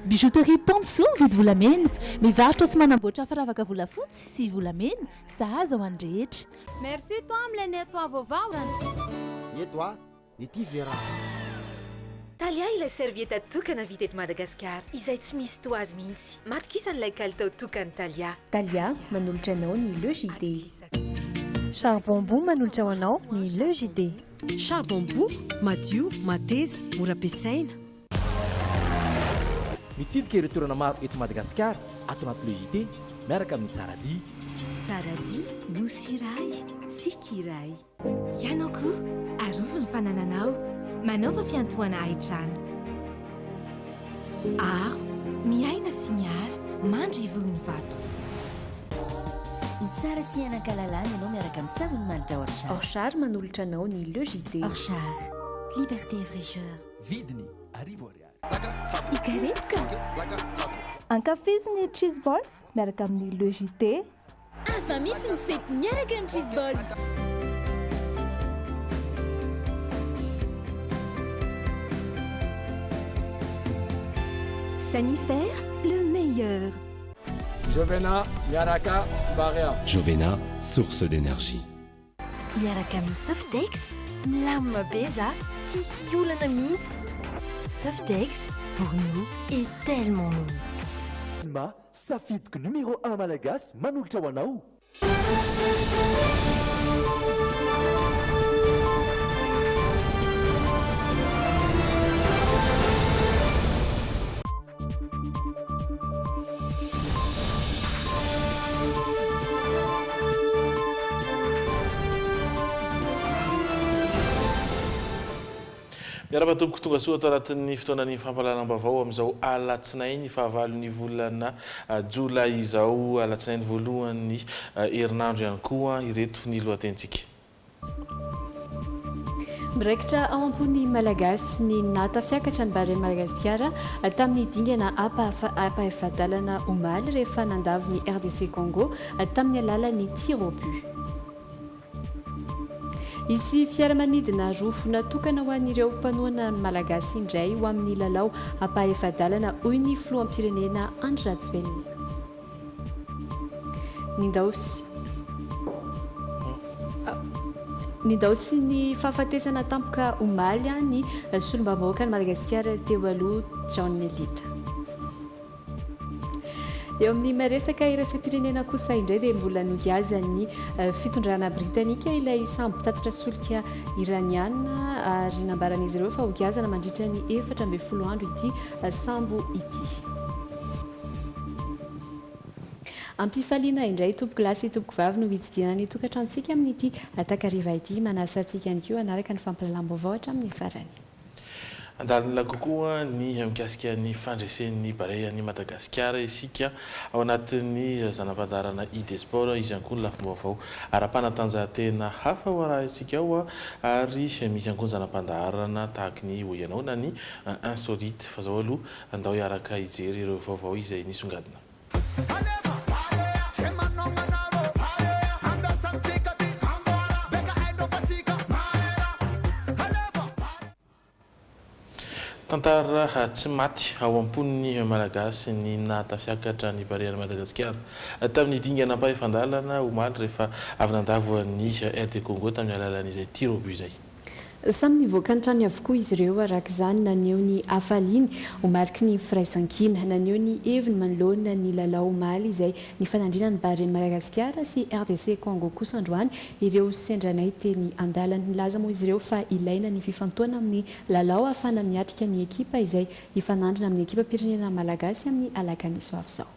Bijouterie Panso mividy volamena, mivarotra sy manamboatra firavaka volafotsy sy volamena, sahaza ho an'ny rehetra. Merci toi amin'ilay nettoa vaovao. Nettoa ity vera. Talia ilay servieta tokana vita eto Madagasikara, izay tsy misy toazy mihitsy. Matokisa an'ilay kalitao tokany Talia. Talia manolotra anao ny Le JD. Charbon Bou manolotra ho anao ny Le JD. Charbon Bou madio, mateza, mora ampiasaina. Mitsidika ireo toerana maro eto Madagasikara ato anaty Le JD miaraka amin'ny Tsaradia. Tsaradia, nosy iray, tsika iray. Ianao koa, arovo ny fanananao. Manaova fiantohana aitrano. Aro, miaina sy miara, mandry ivony vato. Ho tsara sy ianankalalana ianao miaraka amin'ny savony manitra Orchard. Orchard manolotra anao ny Le JD. Orchard, liberté et fraîcheur. Vidiny arivo ariary. Ikarepoka. Ankafiziny cheese balls miaraka amin'ny Le JD. Afa mihitsy ny fety miaraka amin'ny cheese balls. Sanifère, le meilleur. Jovena, miaraka, Barea. Jovena, source d'énergie. Miaraka amin'ny Softex, milamina be za, tsisy olana mihitsy. Softex, pour nous, est tellement nous. Ma safidiko numéro 1 malagasy manolotra ho anao. Miara-batomboko tonga soa atao anatin'ny fotoanany fampalalam-bavao amin'izao alatsinainy fahavalon'ny volana jolay izao, alatsinainy voalohan'ny herinandro ihany koa ireto ny lohatentsika. Miraikitra ao am-pony malagasy ny nata fiakatra ny bareny Madagasikara tamin'ny dingana ampaefadalana omaly rehefa nandavy ny RDC Congo tamin'ny alalan'ny tir au but. Izy fiaramanidina roa natokana ho an'ireo mpanohana malagasy indray ho amin'ny lalao ampaefadalana hoy ny filoham-pirenena Andry Rajoelina. Nindaosy ny fahafatesana tampoka omaly ny solombamoaka ny Madagasikara teo aloha John Nelita. Eo amin'ny maresaka iraisam-pirenena kosa indray dia mbola nogiazan'ny fitondrana britanika ilay sambo tatitra solika iraniana ary nambaran'izy ireo fa hogiazana mandritra ny 14 andro ity sambo ity. Ampifaliana indray tompoko lasy tompoko vavy no hitsidina ny tokantrantsika amin'ity takariva ity manasa antsika ihany koa anaraka ny fampalalam-baovao hatramin'ny farany. Andalina kokoa ny mikasika ny fandresen'ny barean'ny Madagasikara isika ao anatin'ny zanam-pandarana ID Sport izy ihany koa ny lafim-baovao ara-panatanjahantena hafa ho arahantsika ao ary misy ihany koa ny zanam-pandarana tahaka ny hoianao na ny insolite fa zao aloha andao hiaraka hijery ireo vaovao izay nisongadina. Tantara tsy maty ao am-pony malagasy ny nata fiakatra ny barean'ny Madagasikara tamin'ny dingana ampaefandalana omaly rehefa avy nandavo ny RD Congo tamin'ny alalan'izay tir au but izay. Samy nivoaka ny trany avokoa izy ireo araka izany naneo ny afaliany homariky ny firaisan-kina, naneo ny heviny manoloana ny lalao omaly izay ny fanandrina ny baren'ny Madagasikara sy RDC Congo kosa androany ireo sendranay teny andalany. Nilaza moa izy ireo fa ilaina ny fifantoana amin'ny lalao ahafana miatrika ny ekipa izay hifanandrina amin'ny ekipa pirenena malagasy amin'ny alakamisy ho avy izao.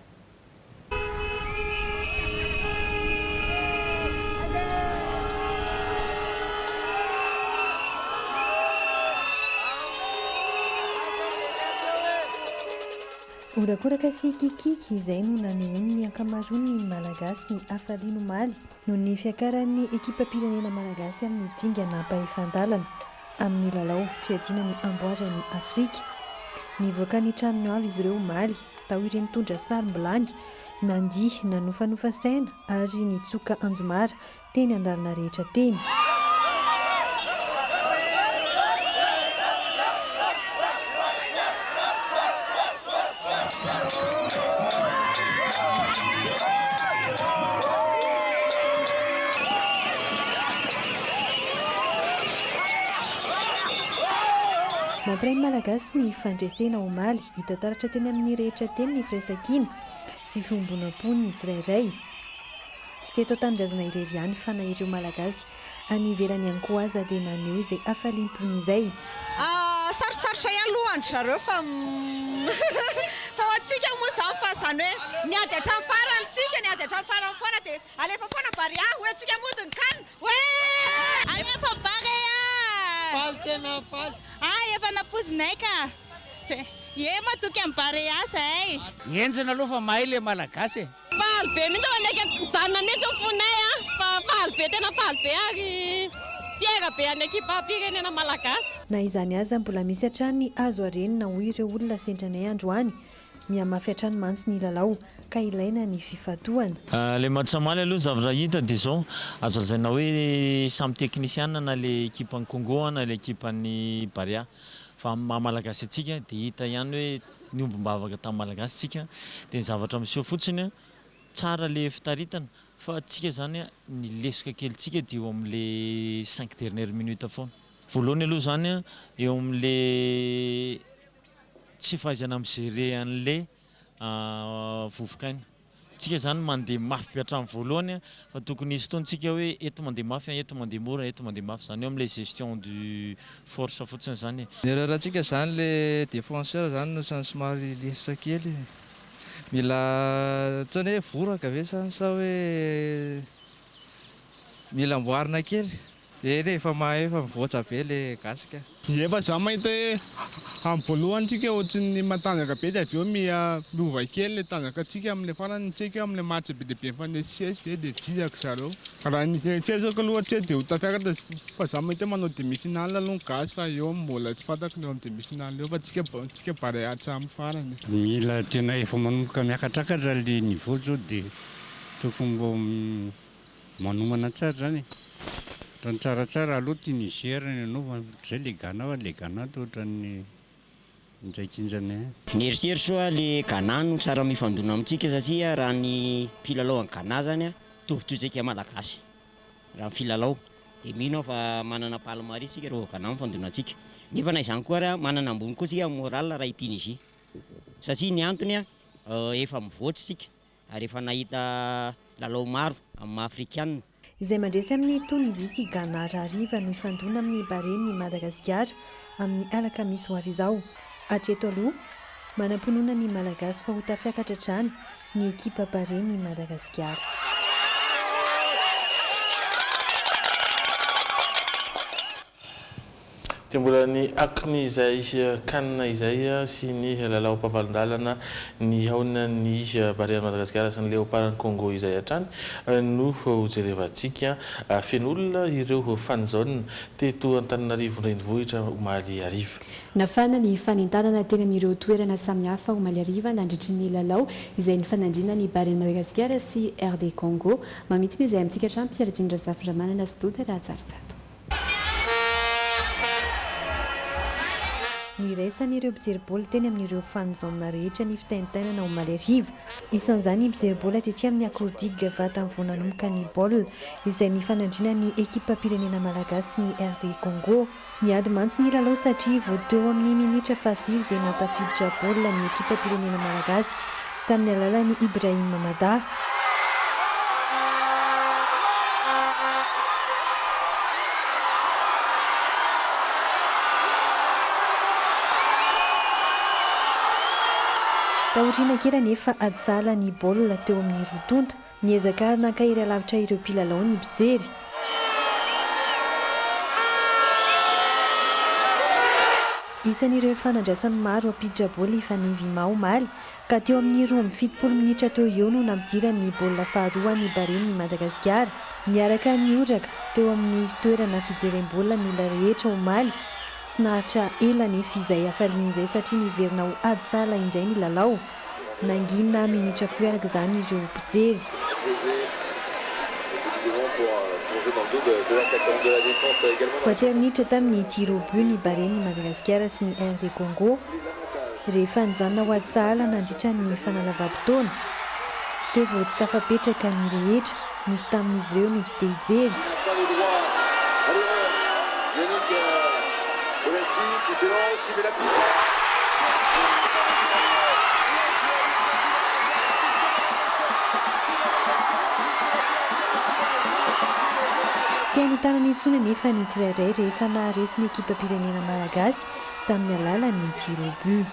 Orakoraka sy kikiky izay no nanehoany ny ankamaroany malagasy ny afaliany omaly no ny fiakaran'ny ekipa pirenena malagasy amin'ny dingana ampaefandalana amin'ny lalao fiadiana ny amboarany Afrika. Nivoaka ny tranony avy izy ireo omaly tao ireny tondra sarom-bilany nandihy nanofanofa saina ary nitsoka anjomara teny andalana rehetra teny. Mampiray ny malagasy ny fandresena omaly hita taratra teny amin'ny rehetra teny ny firaisan-kina sy fiombonam-pony ny tsirairay. Tsy teto tanindrazana irery ihany fa na ireo malagasy any ivelany ihany koa aza dia naneho izay hafaliam-pony izay. Sarotsarotra ihany aloha andry zareo fa fa hoantsika moa izany fa izany hoe niady hatrany farantsika niady hatrany farany foana dia alefa foana baria hoe antsika modiny kany hoe alefa bare faly tena faly efa napozinay ka e matoky amin'ny barea zay enjina aloha fa mahay le malagasy faly be mihitsy anaiky mijanona mihitsy fonay fa faly be tena faly be ary fiaira be any ekipa-pirenena malagasy. Na izany aza mbola misy hatrany azo arenina hoy ireo olona sendranay androany miamafy hatrany mantsy ny lalao ka ilaina ny fifatohana. Le match samaly aloha zavatra hita dia zao azo lazaina hoe samy teknisiana na le ekipan'ny Congo na le ekipan'ny Baria fa malagasy atsika dia hita ihany hoe niombom-bavaka tamin'ny malagasy tsika dia ny zavatra miseho fotsiny tsara le fitaritana fa atsika zany ny lesoka kelytsika dia eo amin'le 5 dernière minute foana. Voalohany aloha zany eo amin'le tsy fahaizana mijerer an'le vovokaina. Tsika zany mandeha mafy be hatramin'ny voalohany fa tokony izy fotoantsika hoe eto mandeha mafy eto mandeha mora eto mandeha mafy zany eo amin'le gestion du force fotsiny zany. Ny rarantsika zany le défenseur zany no somary lesaka kely mila tsany hoe voraka ve sa hoe mila amboarina kely dia efa mahay efa mivoatra be le gasika. Efa za mahita hoe amin'ny voalohany tsika ohatrany matanjaka be dia avy eo miova kely le tanjakatsika amin'le farany tsika amin'le match be dia be mifanesisesy be dia vizaka zareo. Raha ny eritreritako aloha tsy dia ho tafiaraka fa za mahita manao demi-finale aloha gasy fa eo mbola tsy fantako eo amin'ny demi-finale eo fa tsika bare hatramin'ny farany. Mila tena efa manomboka miakatrakatra le niveau zao dia tokony mbo manomana tsara zany. Raha ny tsaratsara aloha Tunisia ny anaova zay le Ghana fa le Ghana tohatran'ny ndraikinjanay. Ny eritseritra hoe le Ghana no tsara mifandona amintsika satria raha ny mpilalao any Ghana zany tovitontsika malagasy raha ny filalao dia mino fa manana palmarès tsika rehefa Ghana mifandona antsika nefa na izany koa raha manana ambony koa tsika moral raha i Tunisia satria ny antony efa mivoatra tsika ary efa nahita lalao maro amin'ny afrikana. Izay mandresy amin'ny Tunisia sy Ghana hariva no ifandona amin'ny Bahreïn ny Madagasikara amin'ny alakamisy ho avy izao. Hatreto aloha manam-ponona ny malagasy fa ho tafiakatra hatrany ny ekipa Bahreïn ny Madagasikara. Dia mbola ny akiny izay kanina izay sy ny lalao mpavalon-dalana ny aona ny Bahreïn Madagasikara sy ny Léopard Congo izay hatrany no hojerevantsika fen'olona ireo fanjaonina teto Antananarivo renivohitra omaly hariva. Nafana ny fanentanana teny amin'ireo toerana samihafa omaly hariva nandritry ny lalao izay ny fanandrina ny Bahreïn Madagasikara sy RD Congo mamitiny izay amintsika hatrany mpiarajindra zafatra manana sy dota raha tsaratsara. Ny raisan'ireo mpijery-baolina teny amin'ireo fanjaona rehetra ny fitaintainana omaly hariva. Isan'izany mpijery-baolina tetỳ amin'ny Akordiga vata amin'ny vao nanomboka ny baolina izay ny fanandrina ny ekipa-pirenena malagasy ny RD Congo. Niady mantsy ny lalao satria vao teo amin'ny minitra fahasivy dia natafiditra baolina ny ekipa-pirenena malagasy tamin'ny alalan'ny Ibrahim Mamada. Taoriana kely nefa adzala ny baolina teo amin'ny rotonta niezaka nakahiry alavitra ireo mpilalao ny mpijery. Isan'ireo fanandrasany maro ampiditra baolina ifanevy omaly ka teo amin'ny 7 minitra teo eo no nampidirany baolina faharoa ny Bahreïn ny Madagasikara. Niaraka nioraka teo amin'ny toerana fijerem-baolina ny olona rehetra omaly sy nahatra ela nefa izay hafalian'izay satria niverina ho adzala indray ny lalao. Nangina minitra fohy araka izany ireo mpijery. Voatery minitra tamin'ny tir au but ny Bahreïn ny Madagasikara sy ny RD Congo rehefa nijanona ho azy sahala nandritra ny fanalavam-potoana teo vao tsy tafapetraka ny rehetra misy tamin'izy ireo no tsy dia hijery tsy hainotanany intsony nefa ny tsirairay rehefa naharesy ny ekipa-pirenena malagasy tamin'ny alalan'ny tiro au but.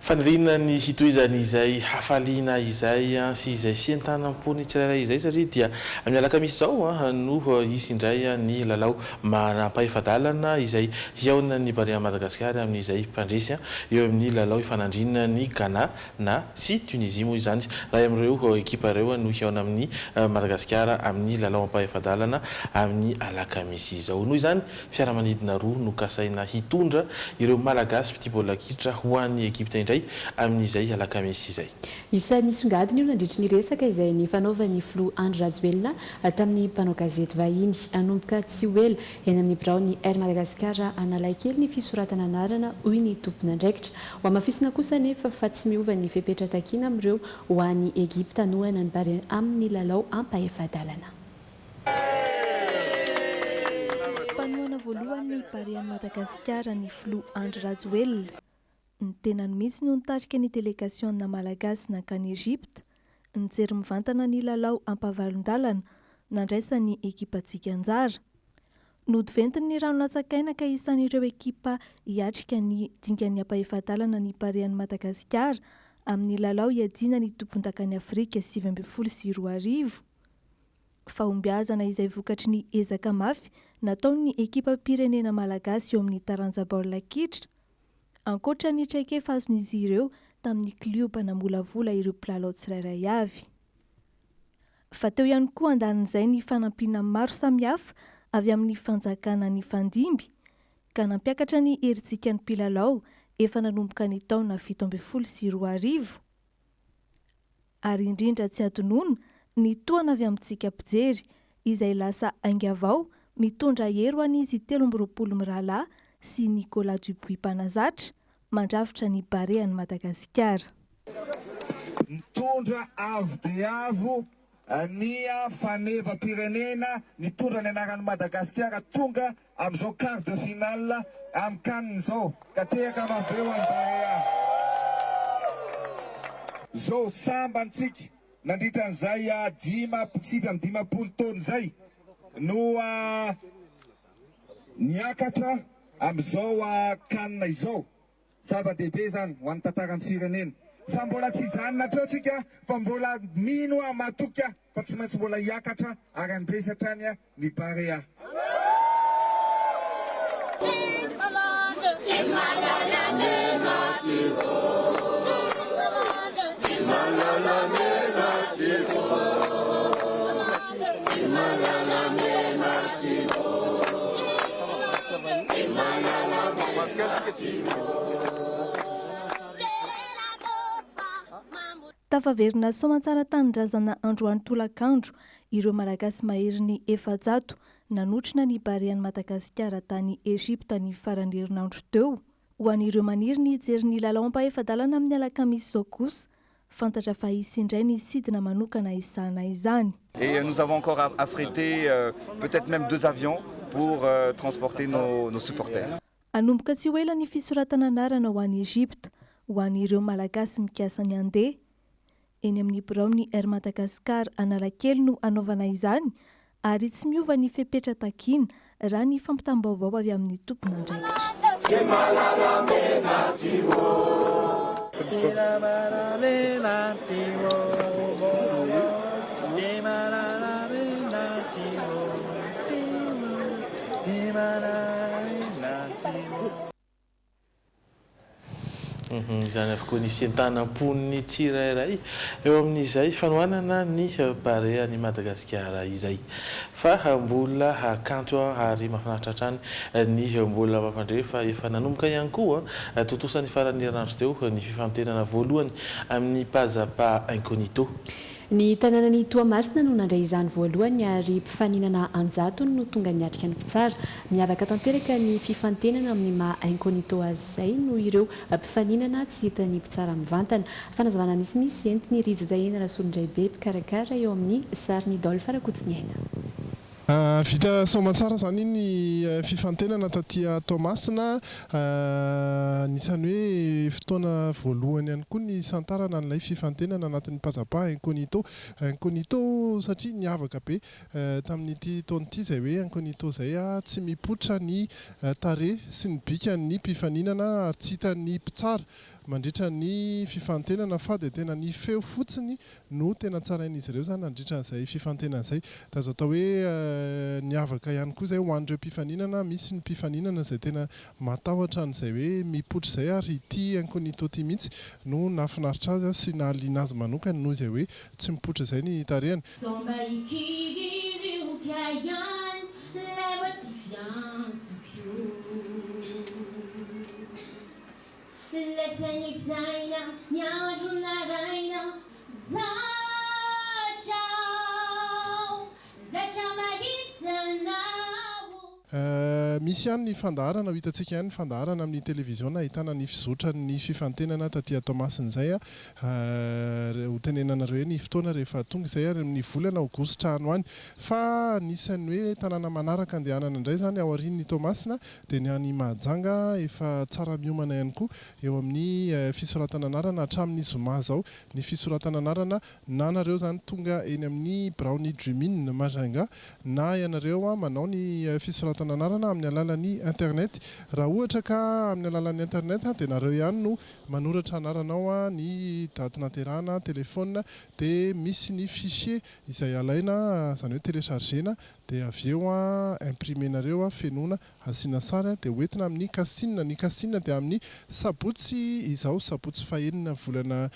fanirina ny hitohizany izay hafaliana izay sy izay fientanam-pony tsirairay izay satria dia mialaka misy zao no isy indray ny lalao manam-pahefadalana izay hiaona ny Barea Madagasikara amin'izay mpandresy eo amin'ny lalao ifanandrina ny Ghana na sy Tunisie moa izany raha amin'ireo ekipa ireo no hiaona amin'ny Madagasikara amin'ny lalao am-pahefadalana amin'ny alakamisy izao. Noho izany fiaramanidina roa no kasaina hitondra ireo malagasy mpity baolina kitra ho an'ny ekipa indray amin'izay alakamisy izay. Isan'ny songadiny io nandritra ny resaka izay ny fanaovan'ny Flo Andry Rajoelina tamin'ny mpanao gazety vahiny anomboka tsy ho ela eny amin'ny birao ny Air Madagasikara analakely ny fisoratana anarana hoy ny tompona andraikitra. Ho amafisina kosa nefa fa tsy miova ny fepetra takina amin'ireo ho an'ny Egipta nohana ny Barea amin'ny lalao am-pahefadalana. Mpanohana voalohany Barea Madagasikara ny Flo Andry Rajoelina ny tenany mihitsy no nitarika ny délégationna malagasy nankany Egypte nijery mivantana ny lalao ampavalon-dalana nandraisany ekipa Tsikanjara. Nodiventiny ny rano latsakaina ka isan'ireo ekipa hiatrika ny dingan'ny ampahefadalana ny Barea Madagasikara amin'ny lalao iadina ny tompon-dakany Afrika 2022. Fahombiazana izay vokatry ny ezaka mafy nataon'ny ekipa-pirenena malagasy eo amin'ny taranja baolina kitra. Ankoatra ny traikefa azon'izy ireo tamin'ny klioba namolavola ireo mpilalao tsirairay avy. Fa teo ihany koa andanin'izay ny fanampiana maro samihafa avy amin'ny fanjakana ny fandimby ka nampiakatra ny herintsika ny mpilalao efa nanomboka ny taona 2022. Ary indrindra tsy adinoina ny toana avy amintsika mpijery izay lasa aingavao mitondra hery ho an'izy 13 mirahalahy sy Nicolas Dupuis Panazatra mandravitra ny Barea Madagasikara. Mitondra avo dia avo ny faneva-pirenena nitondra ny anaran'ny Madagasikara tonga amin'izao quart de finale amin'ny kanina izao ka tehaka mabeo any Barea. Zao sambantsika nandritra an'izay pitsipy amin'ny 20 taona izay no niakatra amin'izao kanina izao zava-dehibe zany ho an'ny tantaran'ny firenena. Fa mbola tsy hijanona treo tsika fa mbola mino matoka fa tsy maintsy mbola hiakatra ary andresatra any ny Barea. Tafaverina soamantsara tanindrazana Androany tolakandro ireo malagasy mahery ny 700 nanotrina ny Barea Madagasikara tany Egypta ny farany herinandro teo. Ho an'ireo maniry ny hijery ny lalao ampahefadalana amin'ny alakamisy izao kosa fantatra fa hisy indray ny sidina manokana izana izany. Et nous avons encore affrété peut-être même 2 avions pour transporter nos supporters. Anomboka tsy ho ela ny fisoratana anarana ho an'i Egypta ho an'ireo malagasy mikasa ny andeha. Eny amin'ny birao ny Air Madagasikara analakely no anaovana izany ary tsy miova ny fepetra takina raha ny fampitam-baovao avy amin'ny tompona andraikitra. Izany avokoa ny fientanam-pony tsirairay eo amin'izay fanohanana ny Barea ny Madagasikara izay. Fa mbola hakanto ary mahafinaritra hatrany ny mbola mampandrefa efa nanomboka ihany koa totosan'ny farany herinandro teo ny fifantenana voalohany amin'ny Pazapa Incognito. Ny tanànany Toamasina no nandray izany voalohany ary mpifaninana anjato no tonga niatrika ny mpitsara. Miavaka tanteraka ny fifantenana amin'ny maha incognito azy izay no ireo mpifaninana tsy hitan'ny mpitsara mivantana. Fanazavana misimisy entiny Rizadahena Rasolondray be mpikarakara eo amin'ny sarin'ny Dolphe Rakotonyaina. Vita somatsara zany ny fifantenana tatia Toamasina, nisany hoe fotoana voalohany ihany koa ny santarana n'ilay fifantenana anatin'ny mpazapa incognito satria niavaka be tamin'ity taona ity izay hoe incognito izay tsy mipoitra ny tare sy ny bikan'ny mpifaninana tsy hitan'ny mpitsara mandritra ny fifantenana fa dia tena ny feo fotsiny no tena tsarain'izy ireo zany nandritra n'izay fifantenana izay. Da azo atao hoe niavaka ihany koa izay ho an'ireo mpifaninana, misy ny mpifaninana izay tena matahotra an'izay hoe mipoitra izay ary ity incognito ity mihitsy no nahafinaritra azy sy nahaliana azy manokany noho izay hoe tsy mipoitra izay ny tarehany. Leceni zaina, nianjo na raina, zacha magitana. Misy ihany ny fandaharana ho hitantsika ihany ny fandaharana amin'ny televiziona ahitana ny fizotran'ny fifantenana taty Toamasina izay ho tenenanareo hoe ny fotoana rehefa tonga izay ary amin'ny volana aogositra ano any fa nisan'ny hoe tanàna manaraka andehanana indray zany ao aorian'ny Toamasina dia ny any Mahajanga efa tsara miomana ihany koa eo amin'ny fisoratana anarana hatramin'ny zoma zao ny fisoratana anarana na nareo zany tonga eny amin'ny Brownie Dreaming Majanga na ianareo manao ny fisoratana anarana amin'ny alalan'ny internet. Raha ohatra ka amin'ny alalan'ny internet dia nareo ihany no manoratra anaranao ny daty naterahana telefona dia misy ny fichier izay alaina izany hoe téléchargena dia avy eo imprimenareo fenona asiana sary dia hoentina amin'ny casting. Ny casting dia amin'ny sabotsy izao sabotsy fahenina volana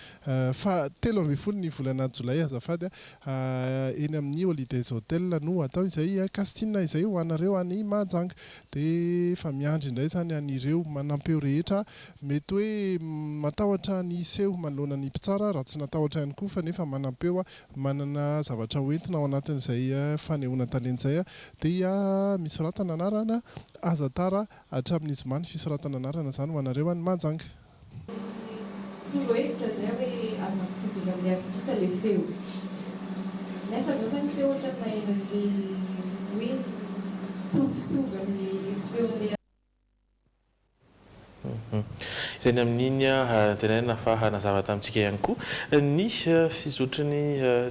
telo ambin'ny folo ny volana jolay azafady eny amin'ny Holidays Hotel no atao izay casting izay ho anareo any Mahajanga dia fa miandry indray zany an'ireo manampeo rehetra mety hoe matahotra ny seho manoloana ny mpitsara raha tsy natahotra ihany koa fa nefa manampeo manana zavatra hoentina ao anatin'izay fanehoana talenta izay dia misoratana anarana azatara hatramin'ny zoma ny fisoratana anarana zany ho anareo any Mahajanga. Torohevitra zay hoe azo ampitovina amin'ny artista ilay feo nefa zao zany feo ohatra mahainan'ilay hoe tovitovy amin'ny feon'ilay izay ny amin'iny tenaina fa hanazava tamintsika ihany koa ny fizotrany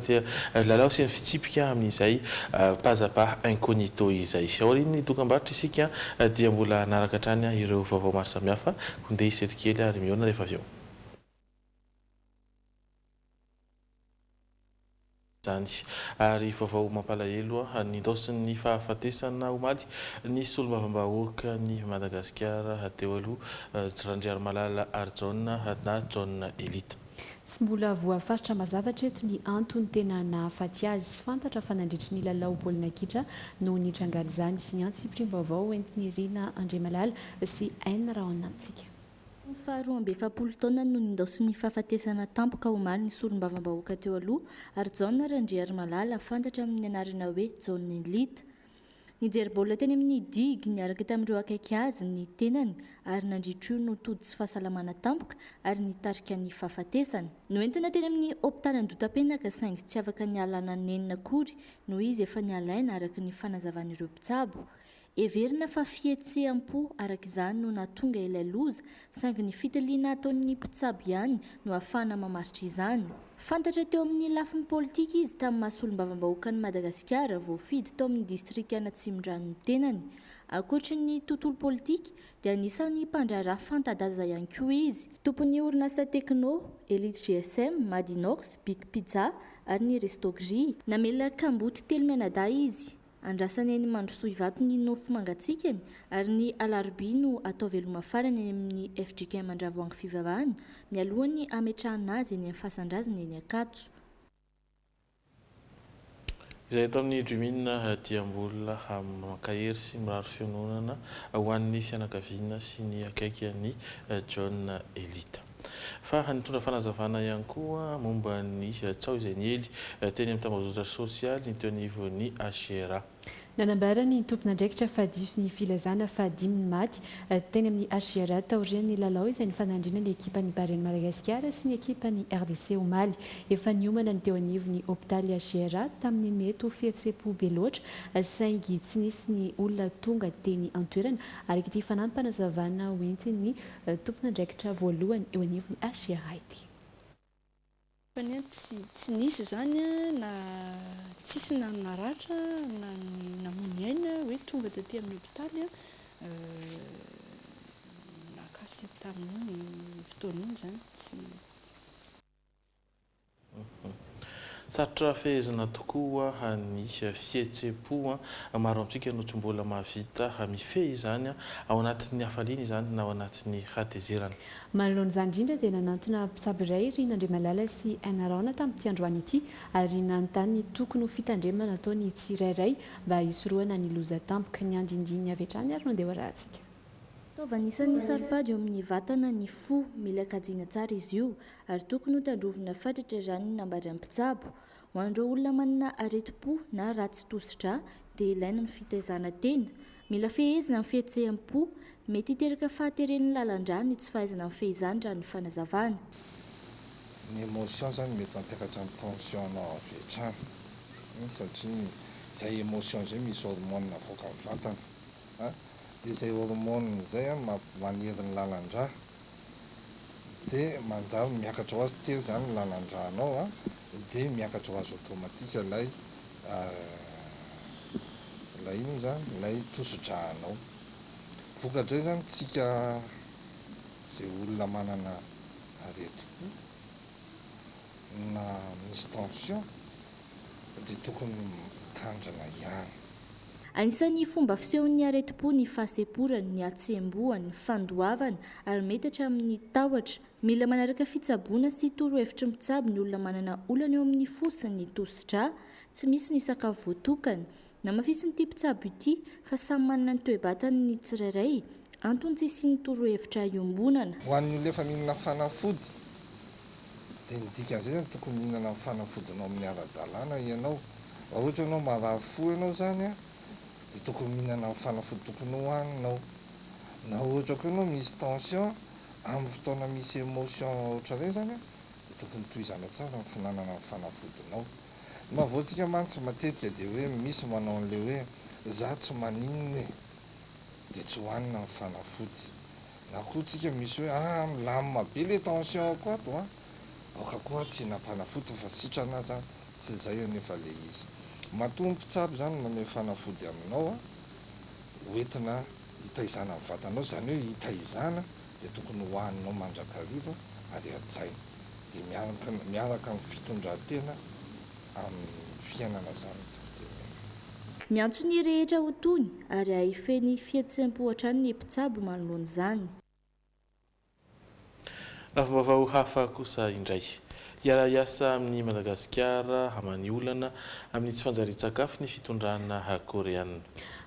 dia lalao sy ny fitsipika amin'izay pazapa incognito izay. Aorian'ny dokam-barotra isika dia mbola naraka hatrany ireo vaovao maro samihafa kondeha isetikely ary mihoana rehefa avy eo. Ary vaovao mampalahelo nindaosin'ny fahafatesana omaly ny solombavam-bahoaka ny Madagasikara teo aloha Randriary Malala Arjona na John Elite. Tsy mbola voafaritra mazavatra eto ny antony tena nahafaty azy fantatra fa nandritry ny lalao baolina kitra no nitrangaly izany ny antsim-prim-baovao entiny Irina Andriamalala sy Aina Raonantsika. Faharoa amby 70 taona no nindaosin'ny fahafatesana tampoka omaly ny solombavam-bahoaka teo aloha ary John Randriary Malala fantatra amin'ny anarana hoe John Elite. Nijery baolina teny amin'ny digy niaraka tamin'ireo akaiky azy ny tenany ary nandritra io no tody tsy fahasalamana tampoka ary nitarika ny fahafatesana. Noentina teny amin'ny hopitaly Andotapenaka saingy tsy afaka nialana nenina akory no izy efa nialaina araka ny fanazavan'ireo mpitsabo. Everina fa fihetseam-po araka izany no nahatonga ilay loza saingy ny fitaliana ataon'ny mpitsabo ihany no ahafahana mamaritra izany. Fantatra teo amin'ny lafiny politika izy tamin'ny mahasolombavam-bahoaka ny Madagasikara voafidy tao amin'ny distrika Anatsimondrano ny tenany. Ankoatra ny tontolo politika dia anisan'ny mpandraharaha fanta-daza ihany koa izy. Tompon'ny orinasa tekno, Elite GSM, Madinox, Big Pizza ary ny Resto Gris. Namela kamboty 3 mianadahy izy. Andrasany eny mandrosoa ivato ny nofo mangatsikany ary ny alarobia no atao veloma farany eny amin'ny FJK Mandravoangy fivavahana mialohany ametrahana azy eny amin'ny fasan-drazana eny Ankatso. Izay eto amin'ny Dreaming dia mbola makahery sy miraro fianonana ho an'ny fianakaviana sy ny akaiky ny John Elite. fa nitondra fanazavana ihany koa momba ny tsao izay ny ely teny amin'ny tambazotra sosialy ny teo anivon'ny HCR. Nanambara ny tompon'andraikitra fa diso ny filazana fa 10 maty teny amin'ny HCR taorian'ny lalao izay nifanandrina ny ekipan'ny Baren Madagasikara sy ny ekipan'ny RDC Omaly. Efa niomana ny teo anivon'ny hôpitaly HCR tamin'ny mety ho fihetsem-po be loatra saingy tsy nisy ny olona tonga teny an-toerana ary ity fanampy-panazavana hoentin'ny tompon'andraikitra voalohany eo anivon'ny HCR ity. Tsy nisy zany na tsisy na naratra na ny namony aina hoe tonga taty amin'ny hôpitaly nakasika tamin'ny fotoana iny zany tsy sarotra fehezana tokoa ny fihetsem-po maro amintsika no tsy mbola mahavita mifehy izany ao anatin'ny hafaliana izany na ao anatin'ny hatezerana. Manoloana izany indrindra dia nanantona mpitsabo iray Rina Andriamalala sy Ainarana tamin'ity androany ity ary nanontany ny tokony ho fitandremana ataony tsirairay mba hisorohana ny loza tampoka ny andindiny avy hatrany ary mandeha rahantsika. Anisan'ny saripady eo amin'ny vatana ny fo, mila kajiana tsara izy io ary tokony ho tandrovina fatratra izany nambary amin'ny mpitsabo. Ho andreo olona manana areti-po na ratsy tositra dia ilaina ny fitaizana tena. Mila fehezina amin'ny fihetseham-po, mety hiteraka fahateren'ny lalan-drà ny tsy fahaizana amin'ny fehizany raha ny fanazavana. Ny émotion zany mety mampiakatra ny tensionnao avy hatrany satria izay émotion izay misy hormone avoaka amin'ny vatana. Dia izay hormone izay maniry ny lalan-drà dia manjary miakatra ho azy tery izany ny lalan-drànao dia miakatra ho azy automatika ilay ino zany ilay tosi-drànao. Vokatray zany tsika izay olona manana areti-po na misy tension dia tokony hitandrina ihany. Anisan'ny fomba fisehon'ny areti-po ny fahaseporany, ny hatsembohany, ny fandoavana ary mety hatramin'ny tahotra. Mila manaraka fitsaboana sy torohevitra mitsabo ny olona manana olana eo amin'ny fo sy ny tosi-drà, tsy misy ny sakafo voatokana. Namafisin'ny ity mpitsabo ity fa samy manana ny toe-batany ny tsirairay, antony tsy isian'ny torohevitra iombonana. Ho an'ny olona efa mihinana fanafody dia ny dikan'izay zany tokony mihinana amin'ny fanafodinao amin'ny ara-dalàna ianao. Raha ohatra ianao marary fo ianao zany dia tokony mihinana amin'ny fanafody tokony hohaninao. Na ohatra koa ianao misy tension amin'ny fotoana misy émotion ohatr'ireny zany dia tokony tohizanao tsara amin'ny fihinanana amin'ny fanafodinao. Mahavoantsika mantsy matetika dia hoe misy manao an'ilay hoe za tsy maninona dia tsy hohanina amin'ny fanafody. Na koa tsika misy hoe milamina be ilay tension ko ato aoka koa tsy hinam-panafody fa sitrana zany tsy izay anefa ilay izy. Matoa mpitsabo zany manome fanafody aminao hoentina hitaizana amin'ny vatanao, zany hoe hitaizana dia tokony hohaninao mandrakariva ary hatsaina dia miaraka amin'ny fitondran-tena amin'ny fiainana zany tokotenena. Miantso ny rehetra ho tony ary ahifeny fihetsem-po hatrany ny mpitsabo manoloana izany. Lafim-baovao hafa kosa indray. Iara-iasa amin'ny Madagasikara hamany olana amin'ny tsy fanjarian-tsakafo ny fitondrana koreana.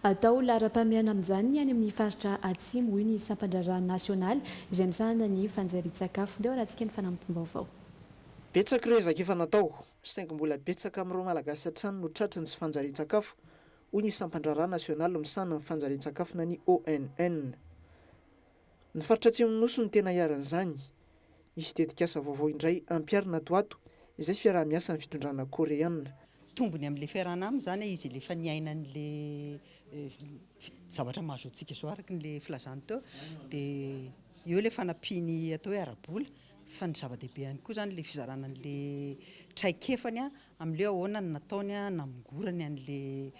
Atao lara-pamiana amin'izany any amin'ny faritra atsimo hoy ny sampandrara nasionaly izay misahana ny fanjarian-tsakafo. Ndeo rahantsika ny fanampim-baovao. Betsaka ireo ezaka efa natao saingy mbola betsaka amin'ireo malagasy hatrany no tratry ny tsy fanjarian-tsakafo hoy ny sampandrara nasionaly misahana ny fanjarian-tsakafo na ny ONN. Ny faritra atsimo nosy ny tena iaran'izany. Isy tetikasa vaovao indray ampiarina toato izay fiaraha-miasa ny fitondrana koreana. Tombony amin'ilay fiarahana aminy zany izy efa niainan'ilay zavatra mahazo antsika zao araka n'ilay filazany teo dia eo ilay fanampiny atao hoe ara-bola fa ny zava-dehibe ihany koa zany ilay fizarana an'ilay traikefany amin'ilay ahoana ny nataony namongorany an'ilay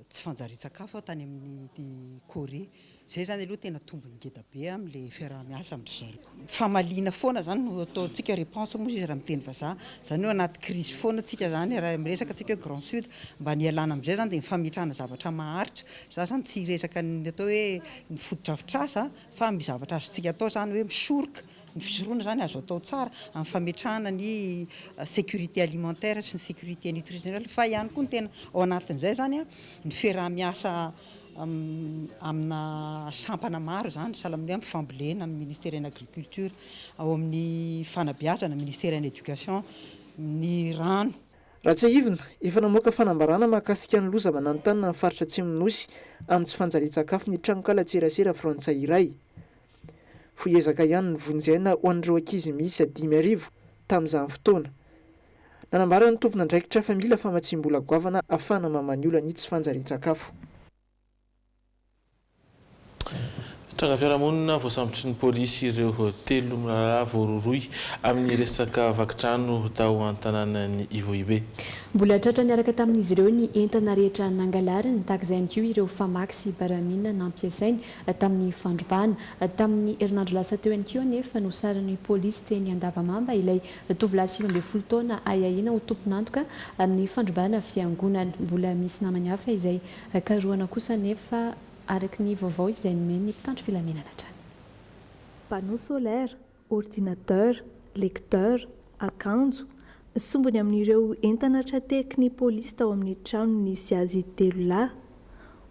tsy fanjarian-tsakafo tany amin'ny Korea. Zay zany aloha tena tombony ngeda be amin'ilay fiaraha-miasa amin'izay zariko. Famaliana foana zany no ataontsika réponse moa izy raha miteny vazaha. Zany hoe anaty crise foana tsika zany raha miresaka tsika Grand Sud mba nialana amin'izay zany dia mifametrahana zavatra maharitra. Za zany tsy resaka ny atao hoe ny fotodrafitrasa fa ny zavatra azontsika atao zany hoe misoroka. Ny fisoroana zany azo atao tsara amin'ny fametrahana ny sécurité alimentaire sy ny sécurité nutritionnelle fa ihany koa ny tena ao anatin'izay zany ny fiaraha-miasa amina sampana maro zany sahala amin'ny fambolena amin'ny ministère de l'agriculture, ao amin'ny fanabeazana ministère de l'éducation, ny rano. Ratsahivina efa namoaka fanambarana mahakasika ny loza mananontany amin'ny faritra Atsimon'Nosy amin'ny tsy fanjarian-tsakafo ny tranokala tserasera frantsay iray. Foezaka ihany ny vonjena ho an'ireo ankizy misy 5,000 tamin'izany fotoana. Nanambara ny tompona andraikitra fa mila famatsim-bola goavana ahafahana mamany olona ny tsy fanjarian-tsakafo. Tranga fiarahamonina voasambotra ny polisy ireo telo miraharaha voaroroy amin'ny resaka vakitrano tao an-tanànan'ny Ivohibe. Mbola tratra niaraka tamin'izy ireo ny entana rehetra nangalariny tahaka izay ihany koa ireo famaky sy baramina nampiasainy tamin'ny fandrombana. Tamin'ny herinandro lasa teo ihany koa nefa nosaran'ny polisy teny Andavamamba ilay tovolahy 20 taona ahahina ho tompon'antoka amin'ny fandrombana fiangonana. Mbola misy namany hafa izay karohana kosa nefa araky ny vaovao izay nomeny mpitandro filaminana trany. Panneau solaire, ordinateur, lecteur, akanjo sombony amin'ireo entana trateky ny polisy tao amin'ny trano nisy azy telo lahy.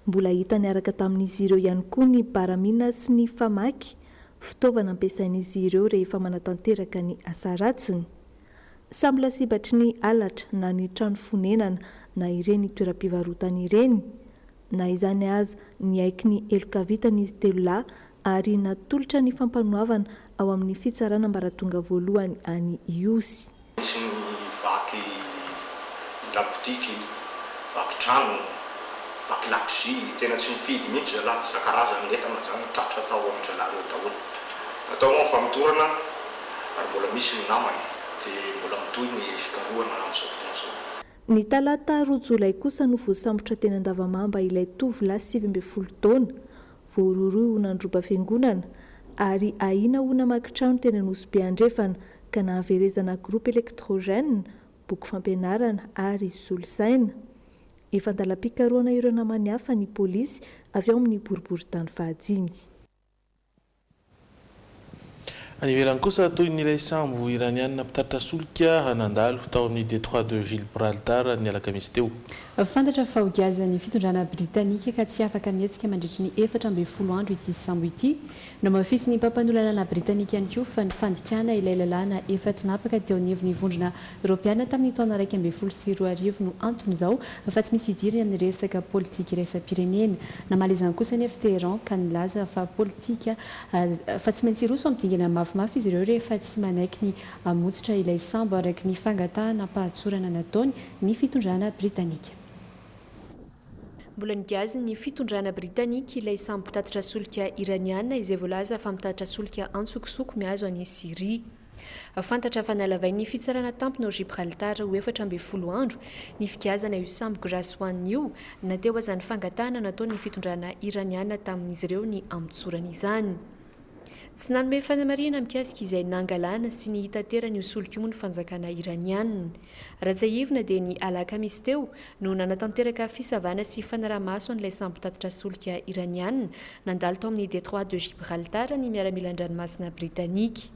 Mbola hita niaraka tamin'izy ireo ihany koa ny baramina sy ny famaky, fitaovana ampiasain'izy ireo rehefa manatanteraka ny asa ratsiny. Samby lasibatry ny alatra na ny trano fonenana na ireny toeram-pivarotana ireny. Na izany aza ny aiky ny elokavitany izy telo lahy ary natolotra ny fampanoavana ao amin'ny fitsarana mbaratonga voalohany any Iosy. Misy ny vaky labotiky, vaky trano, vaky lakozy, tena tsy mifidy mihitsy zalahy, isan-karazany entana zany tratra tao amin'ny zalahy reo daholo. Atao moa famotorana ary mbola misy ny namany dia mbola mitohy ny fikarohana amin'izao fotoana izao. Ny talata 2 Jolay kosa no voasambotra teny Andavamamba ilay tovolahy 17 taona, voaroroy ho nandroba fiangonana ary ahina ho namaky trano teny Anosy Andrefana ka nahaverezana groupe électrogène, boky fampianarana ary solosaina. Efa andalam-pikarohana ireo namany hafa ny polisy avy ao amin'ny boriboritany fahadimy. Any ivelany kosa toy n'ilay sambo iraniana mpitatitra solika nandalo tao amin'ny détroit de Gibraltar ny alakamisy teo. Fantatra fa hogiazan'ny fitondrana Britanika ka tsy afaka mihetsika mandritra ny 14 andro ity sambo ity. No mafisy ny mpampanololana Britanika ihany koa fa ny fandikana ilay lalàna efa tinapaka teo anivon'ny vondrona Europeana tamin'ny taona 2024 no antony izao fa tsy misy idirany amin'ny resaka politika iraisam-pirenena. Namaly izany kosa nefa Teheran ka nilaza fa politika fa tsy maintsy roso amin'ny dingana mafimafy izy ireo rehefa tsy manaiky ny amotsitra ilay sambo araky ny fangatahana pahatsorana nataony ny fitondrana Britanika. Mbola nigazy ny fitondrana Britanika ilay sambo mpitatitra solika iraniana izay voalaza fa mitatitra solika antsokosoko mihazo any Syria. Fantatra fa nalavain'ny fitsarana tampona ao Gibraltar ho 14 andro ny fikazana io sambo grâce ho an'io nateo azany fangatahana nataony fitondrana iraniana tamin'izy ireo ny amotsorana izany. Tsy nanome fanamarihana mikasika izay nangalana sy ny hitaterany io solika io ny fanjakana iraniana. Ratsahivina dia ny alakamisy teo no nanatanteraka fisavana sy fanaramaso an'ilay sambo mpitatitra solika iraniana nandalo tao amin'ny détroit de Gibraltar ny miaramilan-dranomasina Britanika.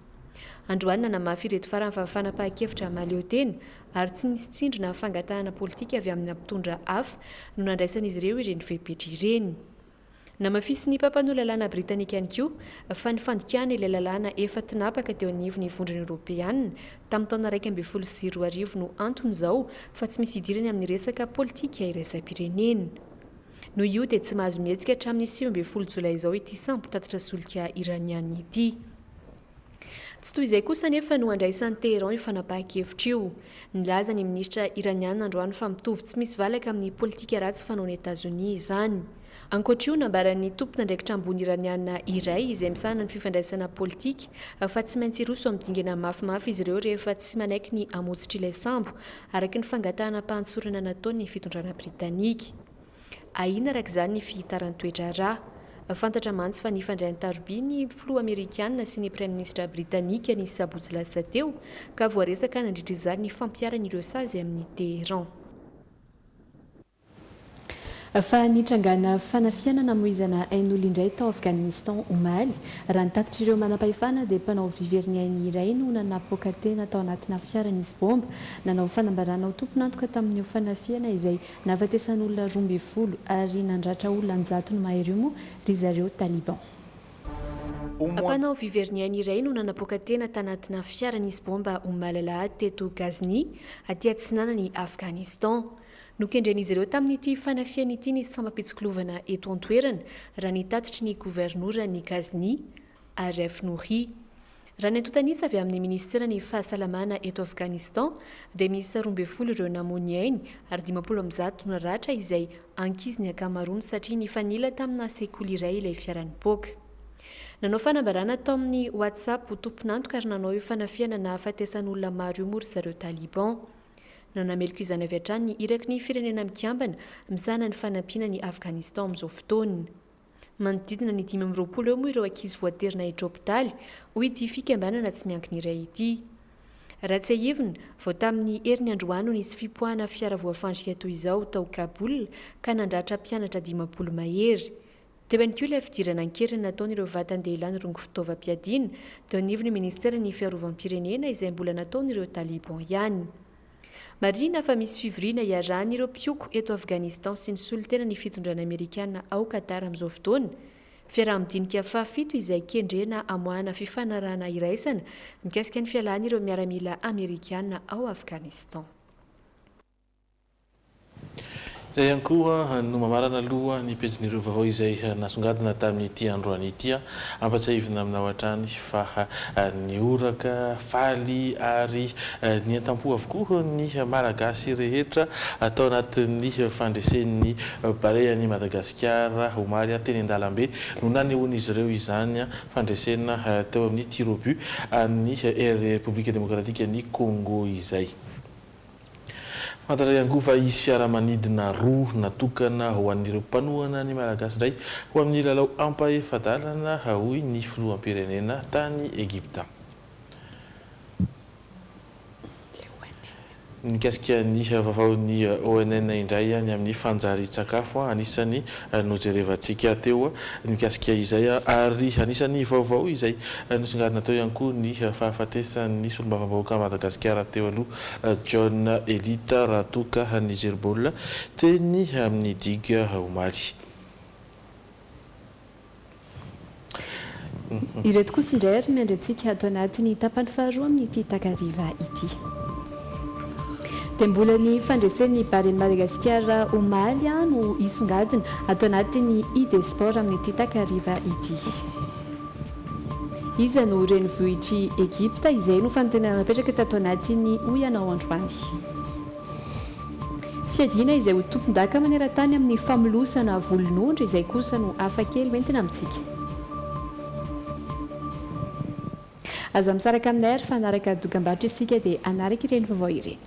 Androany namafy ireto farany fa fanapahan-kevitra maleo teny ary tsy nisy tsindrina fangatahana politika avy amin'ny mpitondra hafa no nandraisan'izy ireo ireny fepetra ireny. Namafisy ny mpampanololana Britanika ihany koa fa ny fandikana ilay lalàna efa tinapaka teo anivon'ny vondrona Europeana tamin'ny taona 2024 no antony izao fa tsy misy idirany amin'ny resaka politika iraisam-pirenena. No io dia tsy mahazo mihetsika hatramin'ny 15 Jolay izao ity sambo mpitatitra solika iraniana ity. Tsy toy izay kosa nefa no andraisan'ny Teheran io fanapahan-kevitra io. Nilaza ny ministra iraniana androany fa mitovy tsy misy valaka amin'ny politika ratsy fanaon'ny Etazonia izany. Ankoatra io nambaran'ny tompona andraikitra ambony iraniana iray izay misahana ny fifandraisana politika fa tsy maintsy roso amin'ny dingana mafimafy izy ireo rehefa tsy manaiky ny amotsitra ilay sambo araky ny fangatahana pahatsorana nataony ny fitondrana Britanika. Ahina araka izany ny fihitaran'ny toetra rà. Fantatra mantsy fa nifandray taroby ny filoha Amerikana sy ny praiminisitra Britanika ny sabotsy lasa teo ka voaresaka nandritra izany ny fampiaran'ireo sazy amin'ny Teheran. fa nitrangana fanafiana namoizana ain'olo indray tao Afghanistan omaly raha nitatitra ireo manam-pahefana dia mpanao viveriny ainy iray no nanapoka tena tao anatina fiaran'izy bomba nanao fanambarana ho tompon'antoka tamin'io fanafiana izay navatesan'olona 12 ary nandratra olona 100 no mahery moa ry zareo taliban. Mpanao viveriny ainy iray no nanapoka tena tanatina fiaran'izy bomba omaly alahady teto Ghazni aty atsinanany Afghanistan. Nokendren'izy ireo tamin'ity fanafiana ity ny sambapitsokilovana eto an-toerana raha nitatitry ny gouvernora ny Ghazni Aref Nouri. Raha ny antotanisa avy amin'ny ministerany fahasalamana eto Afghanistan dia misy 12 ireo namony ainy ary 50 naratra izay ankiziny ankamaroany satria nifanila tamina sekoly iray ilay fiaranipoaka. Nanao fanambarana tao amin'ny WhatsApp ho tompon'antoka ary nanao io fanafiana nahafatesan'olona maro io moa ry zareo taliban. Nanameloko izany avy hatrany ny iraky ny firenena mikambana misahana ny fanampiana ny Afghanistan amin'izao fotoana. Manodidina ny 20 eo moa ireo ankizy voaterina hiditra hopitaly ho ity fikambanana tsy miankina iray ity. Raha tsy ahivina, vao tamin'ny herin'ny androany nisy fipoahana fiara voafandrika toy izao tao Kaboul ka nandratra mpianatra 50 mahery. Teo ihany koa ilay fidirana ankeriny nataon'ireo vatan-dehilahy nirongo fitaovam-piadiana teo anivon'ny ministerany fiarovam-pirenena izay mbola nataon'ireo taliban ihany. Marina fa misy fivoriana iarahan'ireo mpioko eto Afghanistan sy ny solitena ny fitondrana Amerikana ao Qatar amin'izao fotoana. Fiaraha-midinika fahafito izay kendrena amoahana fifanarahana iraisana mikasika ny fialahan'ireo miaramila Amerikana ao Afghanistan. Izay ihany koa no mamarana aloha ny pejin'ireo vaovao izay nasongadina tamin'ity androany ity ampatsahivina aminao hatrany fa nioraka faly ary ny entam-po avokoa ny malagasy rehetra atao anatin'ny fandresen'ny barean'i Madagasikara omaly teny an-dalambe no nanehoan'izy ireo izany fandresena teo amin'ny tir-au-but ny République démocratique ny Congo izay. Fantatra ihany koa fa isy fiaramanidina roa natokana ho an'ireo mpanohana ny malagasy indray ho amin'ny lalao ampahefadalana hoy ny filoham-pirenena tany Egypta. Mikasika ny vaovaon'ny ONN indray ny amin'ny fanjari-tsakafo anisany nojerevantsika teo mikasika izay ary anisany vaovao izay nosongadina teo ihany koa ny fahafatesan'ny solombavambahoaka Madagasikara teo aloha John Elita Ratoka Nigerbola teny amin'ny diga omaly. Ireto kosa indray ary miandrantsika ato anatin'ny tapany faharoa amin'ity takariva ity. Dia mbola ny fandresen'ny baren'i Madagasikara omaly no isongadina ato anatin'ny idesport amin'ity takariva ity. Iza no renivohitry Egypta izay no fanontaniana napetraka tato anatin'ny oyanao androany. Fiadiana izay ho tompon-daka maneran-tany amin'ny famolosana volon'ondry izay kosa no hafakely entina amintsika. Aza misaraka aminay ary fanaraka dokam-barotra isika dia anaraka ireny vaovao ireny.